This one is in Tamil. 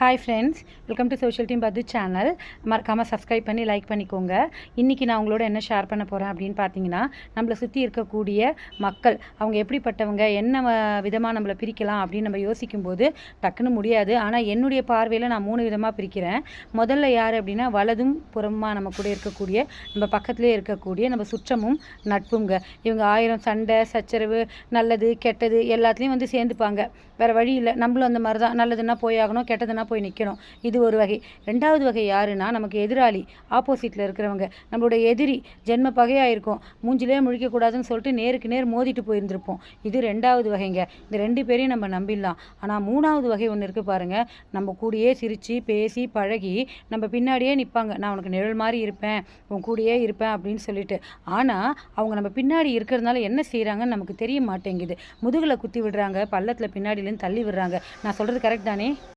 Hi friends, welcome to social team பத்து சேனல். மறக்காமல் சப்ஸ்கிரைப் பண்ணி லைக் பண்ணிக்கோங்க. இன்றைக்கி நான் உங்களோட என்ன ஷேர் பண்ண போகிறேன் அப்படின்னு பார்த்தீங்கன்னா, நம்மளை சுற்றி இருக்கக்கூடிய மக்கள் அவங்க எப்படிப்பட்டவங்க, என்ன விதமாக நம்மளை பிரிக்கலாம் அப்படின்னு நம்ம யோசிக்கும்போது டக்குன்னு முடியாது. ஆனால் என்னுடைய பார்வையில் நான் 3 விதமாக பிரிக்கிறேன். முதல்ல யார் அப்படின்னா, வலதும் புறமாக நம்ம கூட இருக்கக்கூடிய, நம்ம பக்கத்துலேயே இருக்கக்கூடிய நம்ம சுற்றமும் நட்புங்க. இவங்க 1000 சண்டை சச்சரவு, நல்லது கெட்டது எல்லாத்துலேயும் வந்து சேர்ந்துப்பாங்க. வேறு வழி இல்லை, நம்மளும் அந்த மாதிரி தான். நல்லதுன்னா போய் ஆகணும், கெட்டதுன்னா போய் நிற்கணும். இது ஒரு வகை. 2வது வகை யாருன்னா, நமக்கு எதிராளி, ஆப்போசிட்டில் இருக்கிறவங்க, நம்மளோட எதிரி, ஜென்ம பகையாக இருக்கும். மூஞ்சிலே முழிக்கக்கூடாதுன்னு சொல்லிட்டு நேருக்கு நேர் மோதிட்டு போயிருந்திருப்போம். இது 2வது வகைங்க. இந்த 2 பேரையும் நம்ம நம்பிடலாம். ஆனால் 3வது வகை ஒன்று இருக்குது பாருங்கள். நம்ம கூடயே சிரித்து பேசி பழகி நம்ம பின்னாடியே நிற்பாங்க. நான் உனக்கு நிழல் மாதிரி இருப்பேன், உன் கூடயே இருப்பேன் அப்படின்னு சொல்லிட்டு. ஆனால் அவங்க நம்ம பின்னாடி இருக்கிறதுனால என்ன செய்கிறாங்கன்னு நமக்கு தெரிய மாட்டேங்குது. முதுகில் குத்தி விடுறாங்க, பள்ளத்தில் பின்னாடியிலேருந்து தள்ளி விடுறாங்க. நான் சொல்கிறது கரெக்ட் தானே?